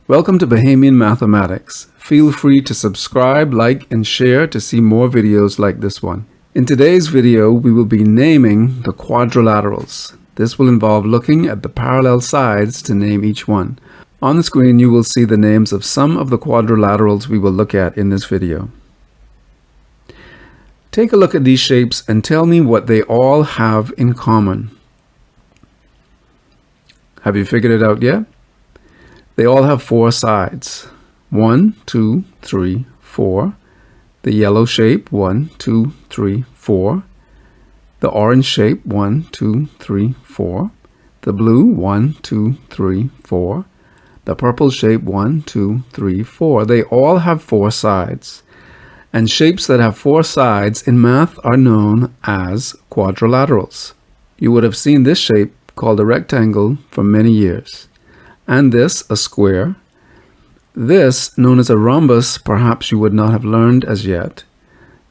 Welcome to Bahamian Mathematics. Feel free to subscribe, like, and share to see more videos like this one. In today's video, we will be naming the quadrilaterals. This will involve looking at the parallel sides to name each one. On the screen, you will see the names of some of the quadrilaterals we will look at in this video. Take a look at these shapes and tell me what they all have in common. Have you figured it out yet? They all have four sides. 1, 2, 3, 4. The yellow shape, 1, 2, 3, 4. The orange shape, 1, 2, 3, 4. The blue, 1, 2, 3, 4. The purple shape, 1, 2, 3, 4. They all have four sides. And shapes that have four sides in math are known as quadrilaterals. You would have seen this shape called a rectangle for many years. And this, a square. This, known as a rhombus, perhaps you would not have learned as yet.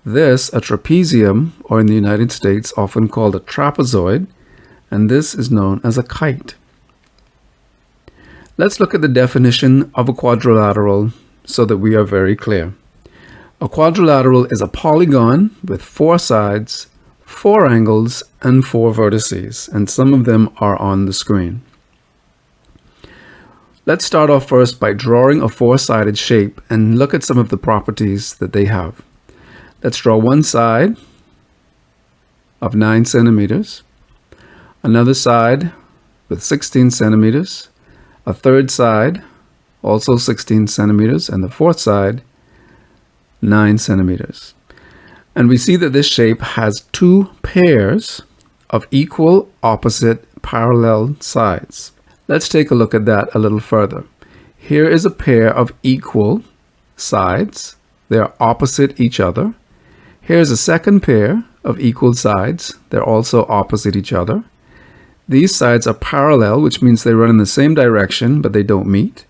This, a trapezium, or in the United States, often called a trapezoid. And this is known as a kite. Let's look at the definition of a quadrilateral so that we are very clear. A quadrilateral is a polygon with four sides, four angles, and four vertices, and some of them are on the screen. Let's start off first by drawing a four-sided shape and look at some of the properties that they have. Let's draw one side of 9 centimeters, another side with 16 centimeters, a third side also 16 centimeters, and the fourth side 9 centimeters. And we see that this shape has two pairs of equal, opposite, parallel sides. Let's take a look at that a little further. Here is a pair of equal sides. They are opposite each other. Here's a second pair of equal sides. They're also opposite each other. These sides are parallel, which means they run in the same direction, but they don't meet.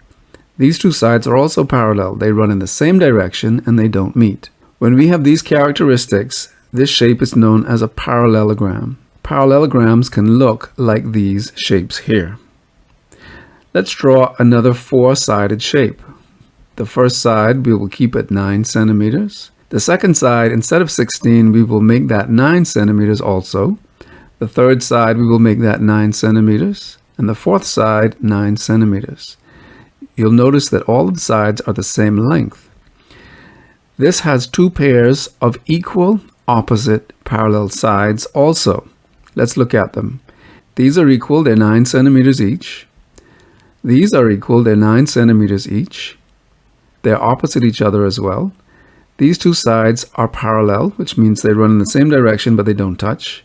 These two sides are also parallel. They run in the same direction and they don't meet. When we have these characteristics, this shape is known as a parallelogram. Parallelograms can look like these shapes here. Let's draw another four-sided shape. The first side we will keep at 9 centimeters. The second side, instead of 16, we will make that 9 centimeters also. The third side, we will make that 9 centimeters. And the fourth side, 9 centimeters. You'll notice that all of the sides are the same length. This has two pairs of equal, opposite, parallel sides also. Let's look at them. These are equal, they're 9 centimeters each. These are equal, they're 9 centimeters each. They're opposite each other as well. These two sides are parallel, which means they run in the same direction but they don't touch.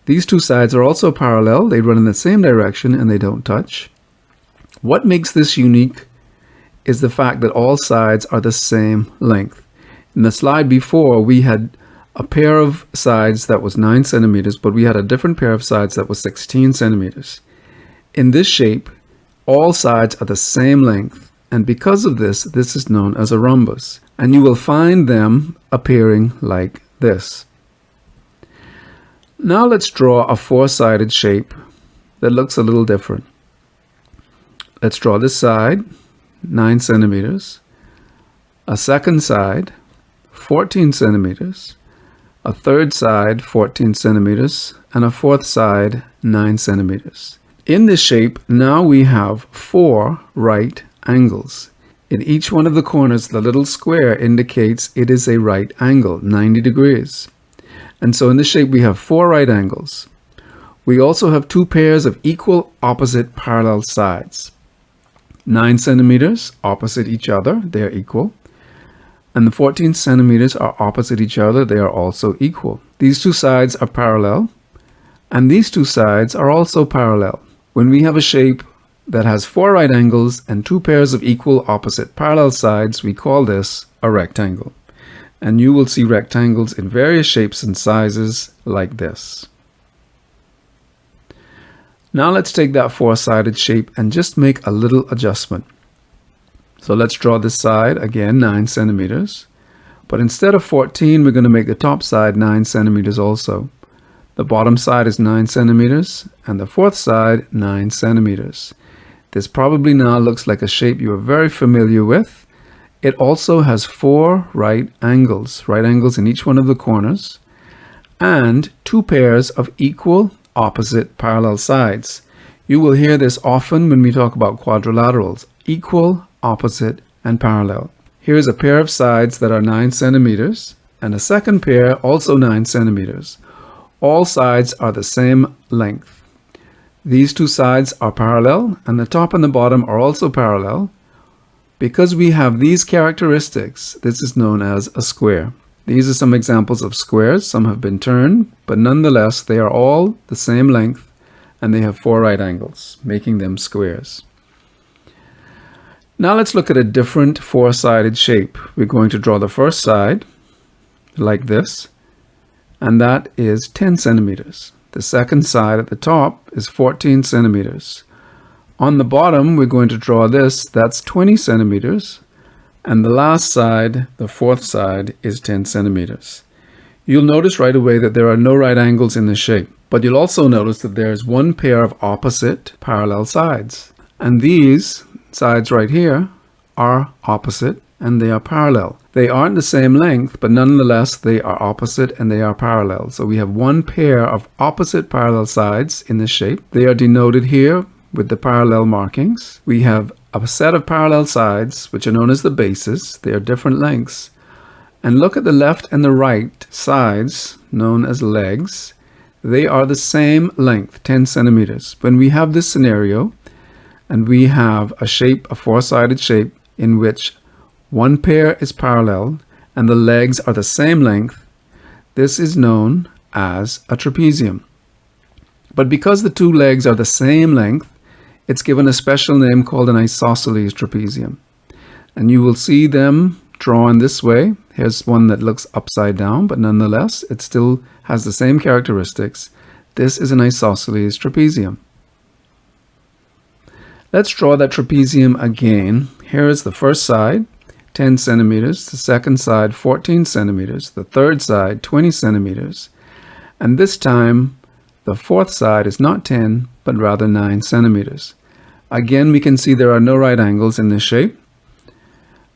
These two sides are also parallel, they run in the same direction and they don't touch. What makes this unique is the fact that all sides are the same length. In the slide before, we had a pair of sides that was 9 centimeters, but we had a different pair of sides that was 16 centimeters. In this shape, all sides are the same length, and because of this, this is known as a rhombus. And you will find them appearing like this. Now let's draw a four-sided shape that looks a little different. Let's draw this side, 9 centimeters, a second side, 14 centimeters, a third side, 14 centimeters, and a fourth side, 9 centimeters. In this shape, now we have four right angles. In each one of the corners, the little square indicates it is a right angle, 90 degrees. And so in this shape, we have four right angles. We also have two pairs of equal, opposite, parallel sides. 9 centimeters opposite each other, they are equal. And the 14 centimeters are opposite each other, they are also equal. These two sides are parallel, and these two sides are also parallel. When we have a shape that has four right angles and two pairs of equal, opposite, parallel sides, we call this a rectangle. And you will see rectangles in various shapes and sizes like this. Now let's take that four-sided shape and just make a little adjustment. So let's draw this side, again 9 centimeters. But instead of 14, we're going to make the top side 9 centimeters also. The bottom side is 9 centimeters and the fourth side 9 centimeters. This probably now looks like a shape you are very familiar with. It also has 4 right angles in each one of the corners, and 2 pairs of equal, opposite, parallel sides. You will hear this often when we talk about quadrilaterals: equal, opposite, and parallel. Here is a pair of sides that are 9 centimeters, and a second pair also 9 centimeters. All sides are the same length. These 2 sides are parallel, and the top and the bottom are also parallel. Because we have these characteristics, this is known as a square. These are some examples of squares. Some have been turned, but nonetheless, they are all the same length, and they have 4 right angles, making them squares. Now let's look at a different 4-sided shape. We're going to draw the first side like this, and that is 10 centimeters. The second side at the top is 14 centimeters. On the bottom, we're going to draw this, that's 20 centimeters. And the last side, the 4th side, is 10 centimeters. You'll notice right away that there are no right angles in the shape, but you'll also notice that there is 1 pair of opposite parallel sides. And these sides right here are opposite and they are parallel. They aren't the same length, but nonetheless they are opposite and they are parallel. So we have 1 pair of opposite parallel sides in the shape. They are denoted here with the parallel markings. We have a set of parallel sides, which are known as the bases. They are different lengths. And look at the left and the right sides, known as legs. They are the same length, 10 centimeters. When we have this scenario, and we have a shape, a 4-sided shape, in which 1 pair is parallel and the legs are the same length, this is known as a trapezium. But because the 2 legs are the same length, it's given a special name called an isosceles trapezium. And you will see them drawn this way. Here's one that looks upside down, but nonetheless, it still has the same characteristics. This is an isosceles trapezium. Let's draw that trapezium again. Here is the first side, 10 centimeters, the second side, 14 centimeters, the third side, 20 centimeters. And this time, the 4th side is not 10, but rather 9 centimeters. Again, we can see there are no right angles in this shape.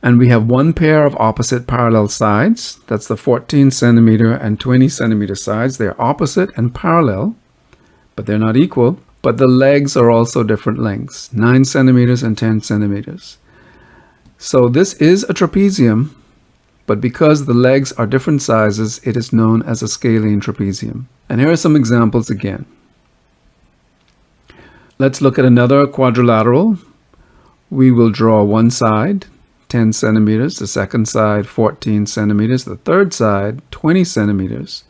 And we have 1 pair of opposite parallel sides. That's the 14 centimeter and 20 centimeter sides. They're opposite and parallel, but they're not equal. But the legs are also different lengths, 9 centimeters and 10 centimeters. So this is a trapezium, but because the legs are different sizes, it is known as a scalene trapezium. And here are some examples again. Let's look at another quadrilateral. We will draw one side, 10 centimeters, the second side, 14 centimeters, the third side, 20 centimeters.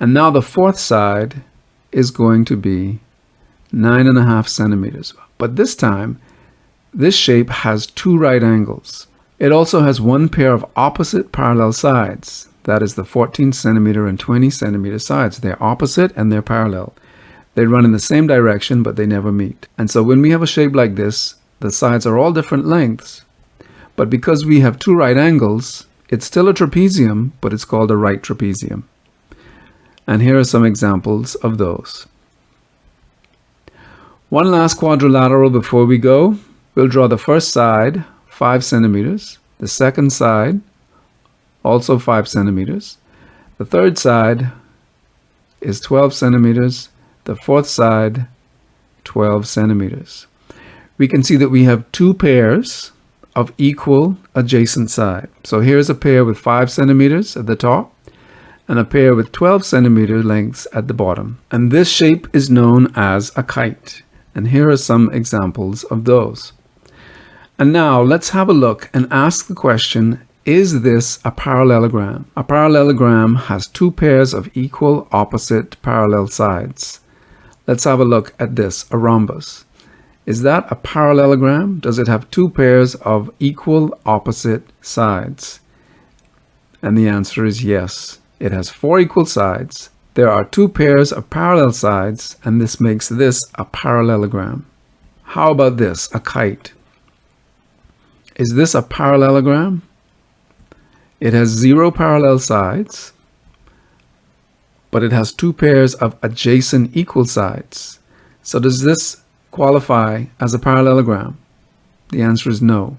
And now the 4th side is going to be 9.5 centimeters. But this time, this shape has 2 right angles. It also has 1 pair of opposite parallel sides. That is the 14 centimeter and 20 centimeter sides. They're opposite and they're parallel. They run in the same direction, but they never meet. And so when we have a shape like this, the sides are all different lengths. But because we have 2 right angles, it's still a trapezium, but it's called a right trapezium. And here are some examples of those. One last quadrilateral before we go. We'll draw the first side, 5 centimeters. The second side, also 5 centimeters. The third side is 12 centimeters. The 4th side, 12 centimeters. We can see that we have 2 pairs of equal adjacent side. So here's a pair with 5 centimeters at the top and a pair with 12 centimeter lengths at the bottom. And this shape is known as a kite. And here are some examples of those. And now let's have a look and ask the question, is this a parallelogram? A parallelogram has 2 pairs of equal opposite parallel sides. Let's have a look at this, a rhombus. Is that a parallelogram? Does it have 2 pairs of equal opposite sides? And the answer is yes. It has 4 equal sides. There are 2 pairs of parallel sides, and this makes this a parallelogram. How about this, a kite? Is this a parallelogram? It has 0 parallel sides, but it has 2 pairs of adjacent equal sides. So does this qualify as a parallelogram? The answer is no.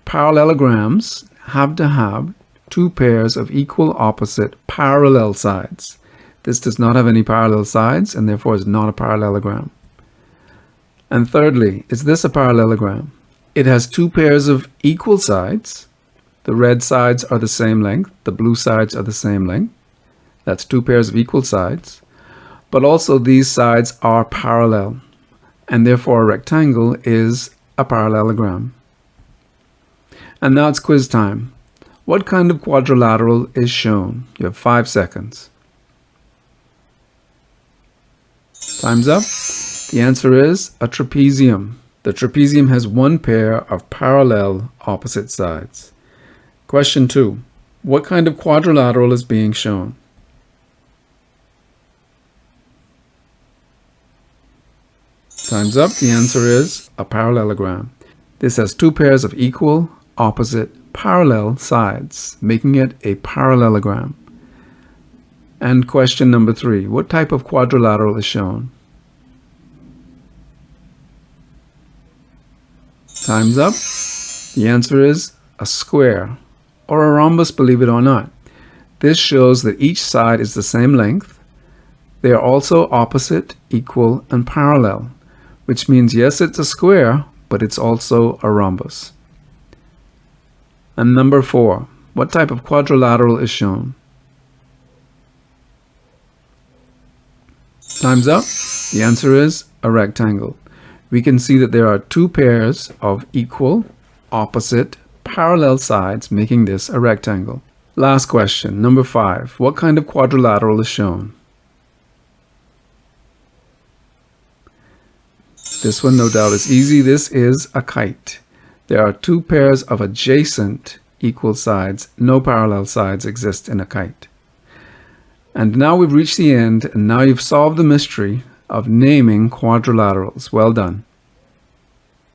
Parallelograms have to have two pairs of equal opposite parallel sides. This does not have any parallel sides and therefore is not a parallelogram. And thirdly, is this a parallelogram? It has two pairs of equal sides. The red sides are the same length. The blue sides are the same length. That's two pairs of equal sides. But also these sides are parallel, and therefore a rectangle is a parallelogram. And now it's quiz time. What kind of quadrilateral is shown? You have 5 seconds. Time's up. The answer is a trapezium. The trapezium has one pair of parallel opposite sides. Question 2. What kind of quadrilateral is being shown? Time's up. The answer is a parallelogram. This has two pairs of equal, opposite, parallel sides, making it a parallelogram. And question number 3. What type of quadrilateral is shown? Time's up. The answer is a square, or a rhombus, believe it or not. This shows that each side is the same length. They are also opposite, equal, and parallel, which means yes, it's a square, but it's also a rhombus. And number 4, what type of quadrilateral is shown? Time's up. The answer is a rectangle. We can see that there are two pairs of equal, opposite, parallel sides, making this a rectangle. Last question, number 5. What kind of quadrilateral is shown? This one, no doubt, is easy. This is a kite. There are two pairs of adjacent equal sides. No parallel sides exist in a kite. And now we've reached the end, and now you've solved the mystery of naming quadrilaterals. Well done.